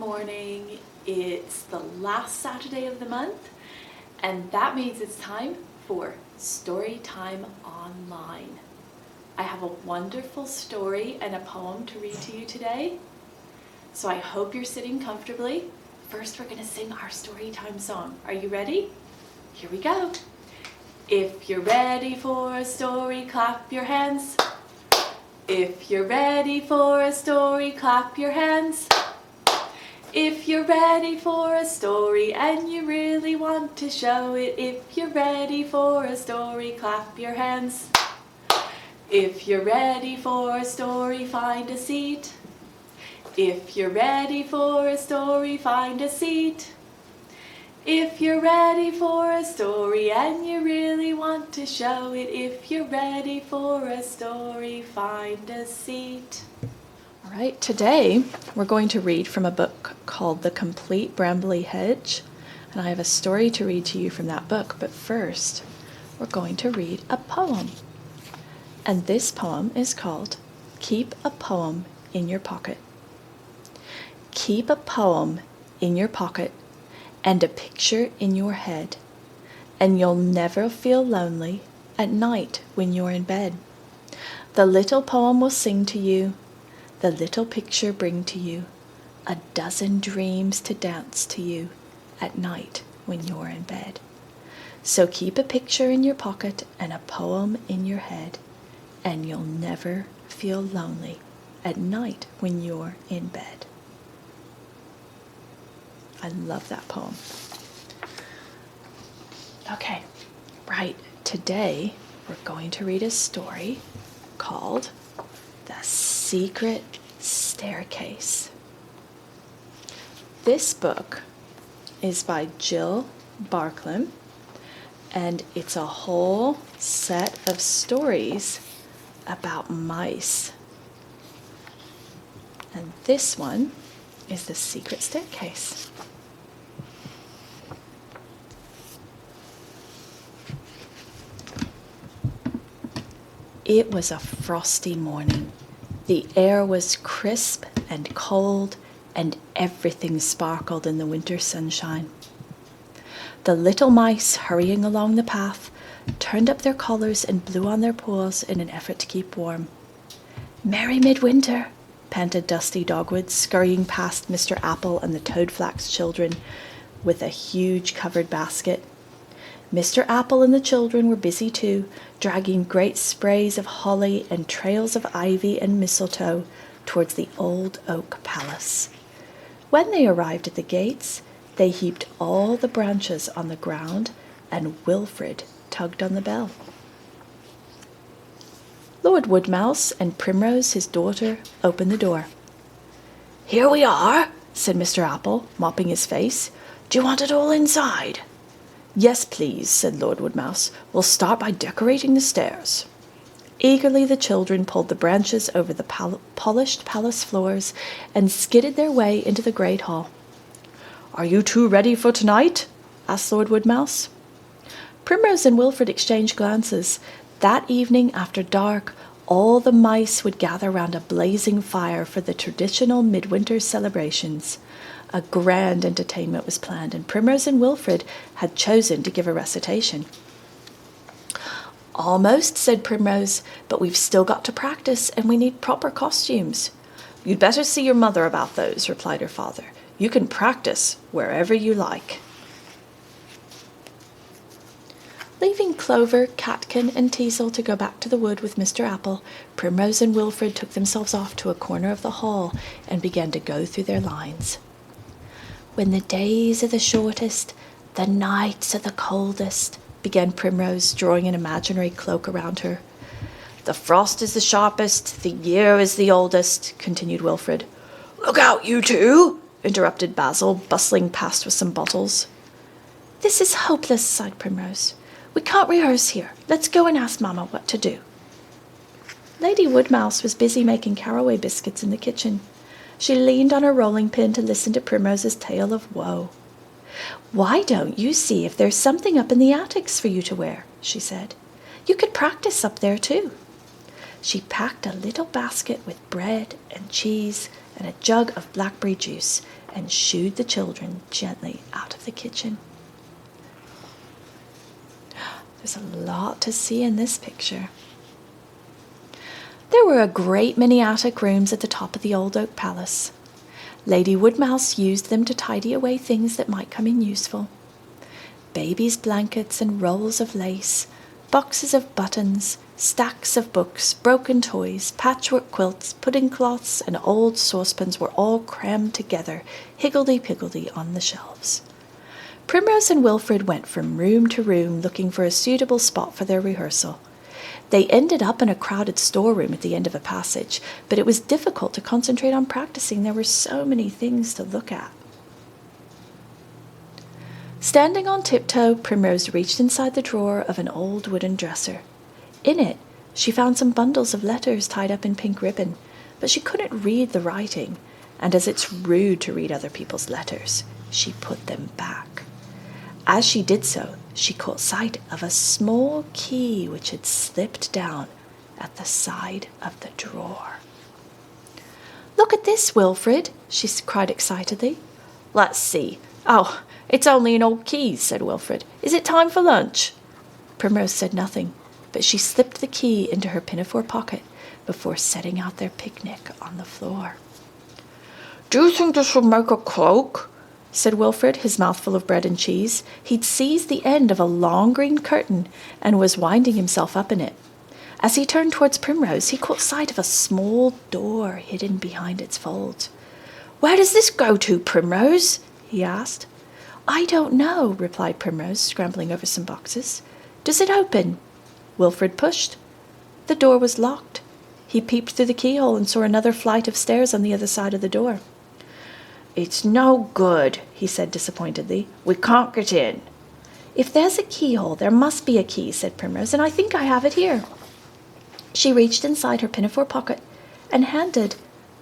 morning. It's the last Saturday of the month, and that means it's time for Storytime Online. I have a wonderful story and a poem to read to you today, so I hope you're sitting comfortably. First, we're going to sing our Storytime song. Are you ready? Here we go. If you're ready for a story, clap your hands. If you're ready for a story, clap your hands. If you're ready for a story and you really want to show it, if you're ready for a story, clap your hands. If you're ready for a story, find a seat. If you're ready for a story, find a seat. If you're ready for a story and you really want to show it, if you're ready for a story, find a seat. All right, today we're going to read from a book called The Complete Brambly Hedge, and I have a story to read to you from that book, but first we're going to read a poem. And this poem is called Keep a Poem in Your Pocket. Keep a poem in your pocket and a picture in your head, and you'll never feel lonely at night when you're in bed. The little poem will sing to you, the little picture bring to you a dozen dreams to dance to you at night when you're in bed. So keep a picture in your pocket and a poem in your head, and you'll never feel lonely at night when you're in bed. I love that poem. Okay, right, today we're going to read a story called The Secret Staircase. This book is by Jill Barklem, and it's a whole set of stories about mice. And this one is The Secret Staircase. It was a frosty morning. The air was crisp and cold, and everything sparkled in the winter sunshine. The little mice, hurrying along the path, turned up their collars and blew on their paws in an effort to keep warm. "Merry midwinter," panted Dusty Dogwood, scurrying past Mr. Apple and the Toadflax children with a huge covered basket. Mr. Apple and the children were busy too, dragging great sprays of holly and trails of ivy and mistletoe towards the old oak palace. When they arrived at the gates, they heaped all the branches on the ground, and Wilfred tugged on the bell. Lord Woodmouse and Primrose, his daughter, opened the door. "Here we are," said Mr. Apple, mopping his face. "Do you want it all inside?" "Yes, please," said Lord Woodmouse. "We'll start by decorating the stairs." Eagerly the children pulled the branches over the polished palace floors and skidded their way into the great hall. "Are you two ready for tonight?" asked Lord Woodmouse. Primrose and Wilfred exchanged glances. That evening, after dark, all the mice would gather round a blazing fire for the traditional midwinter celebrations. A grand entertainment was planned, and Primrose and Wilfred had chosen to give a recitation. "Almost," said Primrose, "but we've still got to practice, and we need proper costumes." "You'd better see your mother about those," replied her father. "You can practice wherever you like." Leaving Clover, Catkin, and Teasel to go back to the wood with Mr. Apple, Primrose and Wilfred took themselves off to a corner of the hall and began to go through their lines. "When the days are the shortest, the nights are the coldest," began Primrose, drawing an imaginary cloak around her. "The frost is the sharpest, the year is the oldest," continued Wilfred. "Look out, you two!" interrupted Basil, bustling past with some bottles. "This is hopeless," sighed Primrose. "We can't rehearse here. Let's go and ask Mamma what to do." Lady Woodmouse was busy making caraway biscuits in the kitchen. She leaned on her rolling pin to listen to Primrose's tale of woe. "Why don't you see if there's something up in the attics for you to wear?" she said. "You could practice up there too." She packed a little basket with bread and cheese and a jug of blackberry juice and shooed the children gently out of the kitchen. There's a lot to see in this picture. There were a great many attic rooms at the top of the old oak palace. Lady Woodmouse used them to tidy away things that might come in useful. Baby's blankets and rolls of lace, boxes of buttons, stacks of books, broken toys, patchwork quilts, pudding cloths, and old saucepans were all crammed together, higgledy-piggledy on the shelves. Primrose and Wilfred went from room to room looking for a suitable spot for their rehearsal. They ended up in a crowded storeroom at the end of a passage, but it was difficult to concentrate on practicing. There were so many things to look at. Standing on tiptoe, Primrose reached inside the drawer of an old wooden dresser. In it, she found some bundles of letters tied up in pink ribbon, but she couldn't read the writing, and as it's rude to read other people's letters, she put them back. As she did so, she caught sight of a small key which had slipped down at the side of the drawer. "Look at this, Wilfred," she cried excitedly. "Let's see. Oh, it's only an old key," said Wilfred. "Is it time for lunch?" Primrose said nothing, but she slipped the key into her pinafore pocket before setting out their picnic on the floor. "Do you think this will make a cloak?" said Wilfred, his mouth full of bread and cheese. He'd seized the end of a long green curtain and was winding himself up in it. As he turned towards Primrose, he caught sight of a small door hidden behind its folds. "Where does this go to, Primrose?" he asked. "I don't know," replied Primrose, scrambling over some boxes. "Does it open?" Wilfred pushed. The door was locked. He peeped through the keyhole and saw another flight of stairs on the other side of the door. "It's no good," he said disappointedly. "We can't get in." "If there's a keyhole, there must be a key," said Primrose, "and I think I have it here." She reached inside her pinafore pocket and handed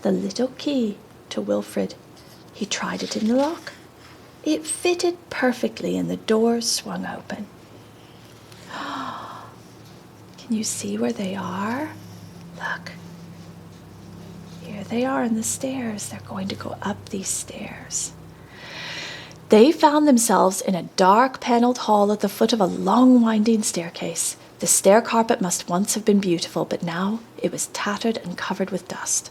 the little key to Wilfred. He tried it in the lock. It fitted perfectly and the door swung open. Can you see where they are? Look. Here they are on the stairs. They're going to go up these stairs. They found themselves in a dark paneled hall at the foot of a long winding staircase. The stair carpet must once have been beautiful, but now it was tattered and covered with dust.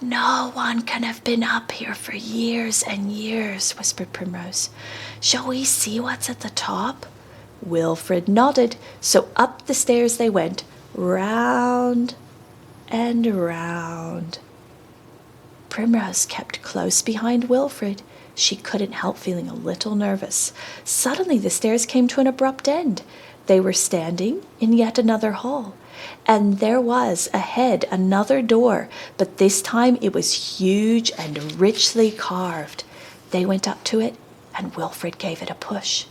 "No one can have been up here for years and years," whispered Primrose. "Shall we see what's at the top?" Wilfred nodded, so up the stairs they went, round and round. Primrose kept close behind Wilfred. She couldn't help feeling a little nervous. Suddenly the stairs came to an abrupt end. They were standing in yet another hall, and there was ahead another door, but this time it was huge and richly carved. They went up to it, and Wilfred gave it a push.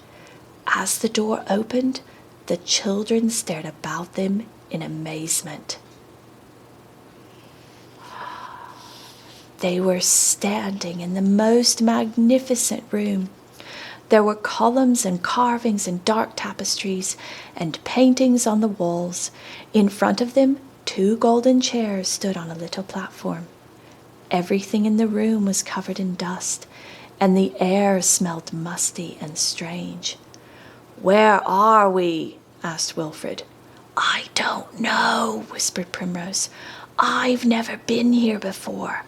As the door opened, the children stared about them in amazement. They were standing in the most magnificent room. There were columns and carvings and dark tapestries and paintings on the walls. In front of them, 2 golden chairs stood on a little platform. Everything in the room was covered in dust, and the air smelled musty and strange. "Where are we?" asked Wilfred. "I don't know," whispered Primrose. "I've never been here before."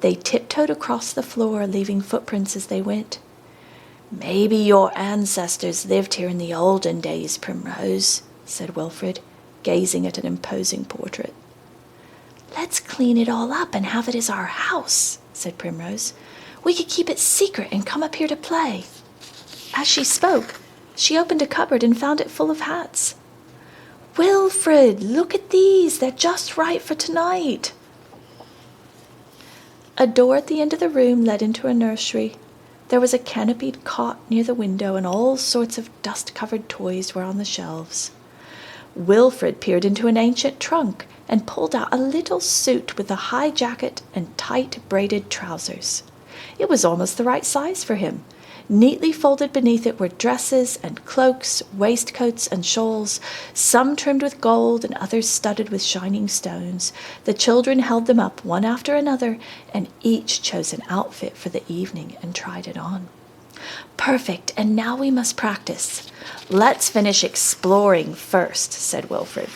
They tiptoed across the floor, leaving footprints as they went. "Maybe your ancestors lived here in the olden days, Primrose," said Wilfred, gazing at an imposing portrait. "Let's clean it all up and have it as our house," said Primrose. "We could keep it secret and come up here to play." As she spoke, she opened a cupboard and found it full of hats. "Wilfred, look at these. They're just right for tonight." A door at the end of the room led into a nursery. There was a canopied cot near the window, and all sorts of dust-covered toys were on the shelves. Wilfred peered into an ancient trunk and pulled out a little suit with a high jacket and tight braided trousers. It was almost the right size for him. Neatly folded beneath it were dresses and cloaks, waistcoats and shawls, some trimmed with gold and others studded with shining stones. The children held them up one after another, and each chose an outfit for the evening and tried it on. "Perfect, and now we must practice. Let's finish exploring first," said Wilfred.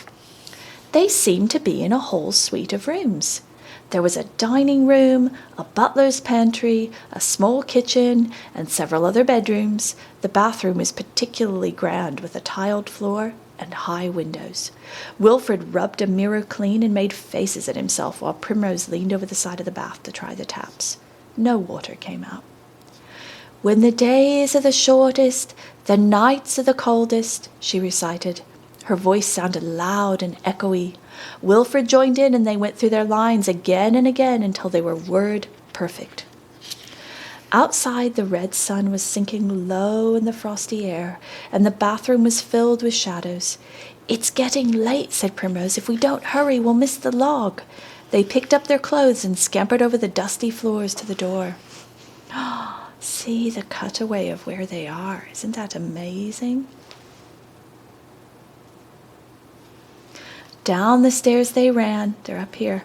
They seemed to be in a whole suite of rooms. There was a dining room, a butler's pantry, a small kitchen, and several other bedrooms. The bathroom was particularly grand, with a tiled floor and high windows. Wilfred rubbed a mirror clean and made faces at himself while Primrose leaned over the side of the bath to try the taps. No water came out. "When the days are the shortest, the nights are the coldest," she recited. Her voice sounded loud and echoey. Wilfred joined in, and they went through their lines again and again until they were word perfect. Outside, the red sun was sinking low in the frosty air, and the bathroom was filled with shadows. "It's getting late," said Primrose. "If we don't hurry, we'll miss the log." They picked up their clothes and scampered over the dusty floors to the door. See the cutaway of where they are. Isn't that amazing? Down the stairs they ran, they're up here,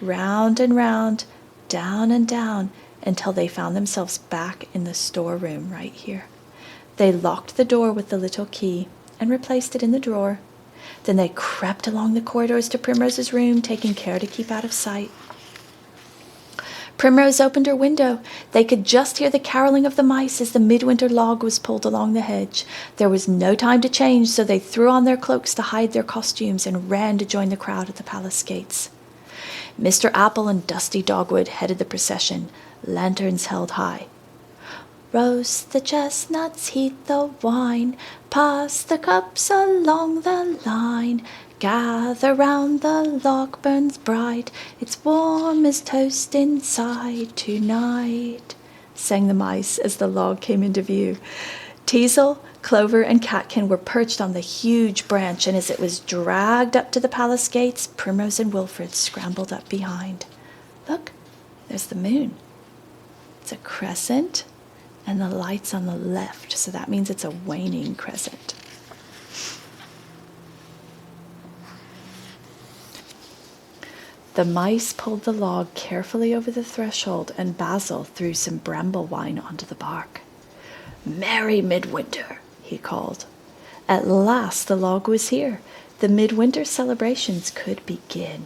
round and round, down and down, until they found themselves back in the storeroom right here. They locked the door with the little key and replaced it in the drawer. Then they crept along the corridors to Primrose's room, taking care to keep out of sight. Primrose opened her window. They could just hear the caroling of the mice as the midwinter log was pulled along the hedge. There was no time to change, so they threw on their cloaks to hide their costumes and ran to join the crowd at the palace gates. Mr. Apple and Dusty Dogwood headed the procession, lanterns held high. "Roast the chestnuts, heat the wine, pass the cups along the line. Gather round, the log burns bright, it's warm as toast inside tonight," sang the mice as the log came into view. Teasel, Clover, and Catkin were perched on the huge branch, and as it was dragged up to the palace gates, Primrose and Wilfred scrambled up behind. Look, there's the moon. It's a crescent, and the light's on the left, so that means it's a waning crescent. The mice pulled the log carefully over the threshold, and Basil threw some bramble wine onto the bark. "Merry midwinter," he called. At last the log was here. The midwinter celebrations could begin.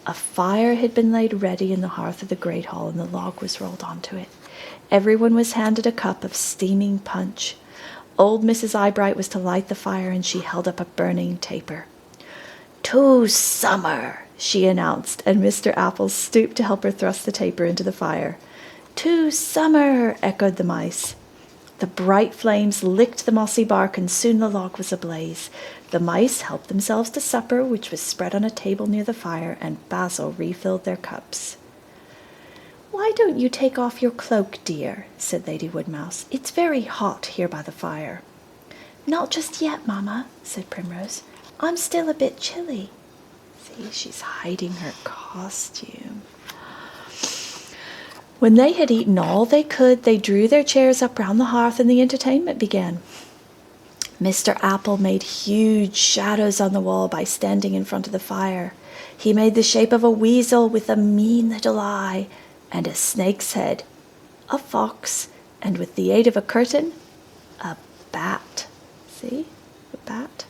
A fire had been laid ready in the hearth of the great hall, and the log was rolled onto it. Everyone was handed a cup of steaming punch. Old Mrs. Eyebright was to light the fire, and she held up a burning taper. "To summer," she announced, and Mr. Apple stooped to help her thrust the taper into the fire. "To summer," echoed the mice. The bright flames licked the mossy bark, and soon the log was ablaze. The mice helped themselves to supper, which was spread on a table near the fire, and Basil refilled their cups. "Why don't you take off your cloak, dear?" said Lady Woodmouse. "It's very hot here by the fire." "Not just yet, Mamma," said Primrose. "I'm still a bit chilly." See, she's hiding her costume. When they had eaten all they could, they drew their chairs up round the hearth, and the entertainment began. Mr. Apple made huge shadows on the wall by standing in front of the fire. He made the shape of a weasel with a mean little eye and a snake's head, a fox, and with the aid of a curtain, a bat. See? A bat.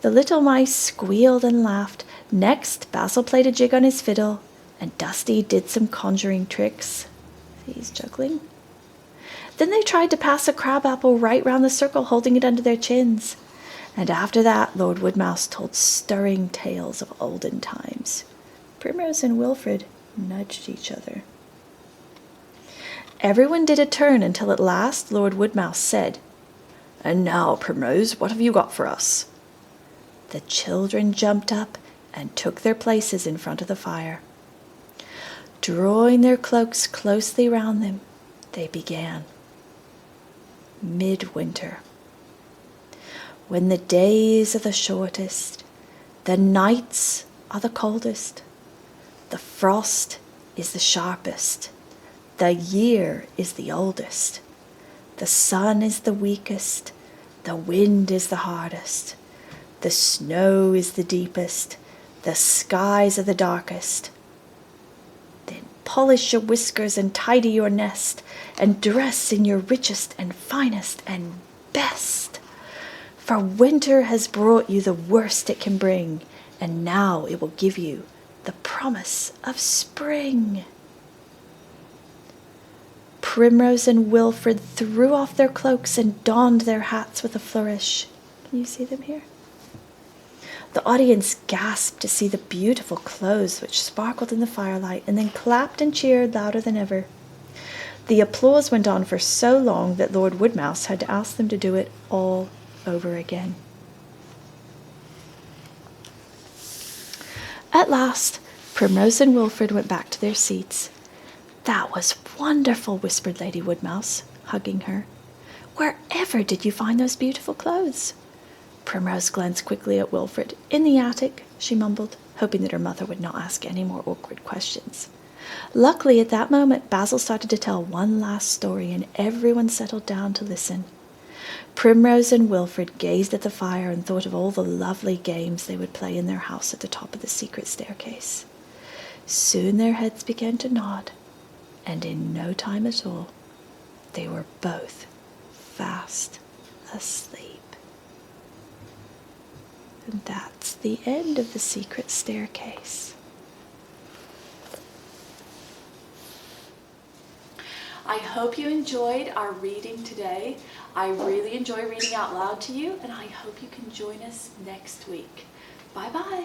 The little mice squealed and laughed. Next, Basil played a jig on his fiddle, and Dusty did some conjuring tricks. See, he's juggling. Then they tried to pass a crab-apple right round the circle, holding it under their chins. And after that, Lord Woodmouse told stirring tales of olden times. Primrose and Wilfred nudged each other. Everyone did a turn until at last Lord Woodmouse said, "And now, Primrose, what have you got for us?" The children jumped up and took their places in front of the fire. Drawing their cloaks closely round them, they began. Midwinter. When the days are the shortest, the nights are the coldest, the frost is the sharpest, the year is the oldest, The sun is the weakest, the wind is the hardest, the snow is the deepest, the skies are the darkest. Then polish your whiskers and tidy your nest, and dress in your richest and finest and best. For winter has brought you the worst it can bring, and now it will give you the promise of spring. Primrose and Wilfred threw off their cloaks and donned their hats with a flourish. Can you see them here? The audience gasped to see the beautiful clothes which sparkled in the firelight, and then clapped and cheered louder than ever. The applause went on for so long that Lord Woodmouse had to ask them to do it all over again. At last, Primrose and Wilfred went back to their seats. "That was wonderful," whispered Lady Woodmouse, hugging her. "Wherever did you find those beautiful clothes?" Primrose glanced quickly at Wilfred. "In the attic," she mumbled, hoping that her mother would not ask any more awkward questions. Luckily, at that moment, Basil started to tell one last story, and everyone settled down to listen. Primrose and Wilfred gazed at the fire and thought of all the lovely games they would play in their house at the top of the secret staircase. Soon their heads began to nod, and in no time at all, they were both fast asleep. And that's the end of the secret staircase. I hope you enjoyed our reading today. I really enjoy reading out loud to you, and I hope you can join us next week. Bye-bye.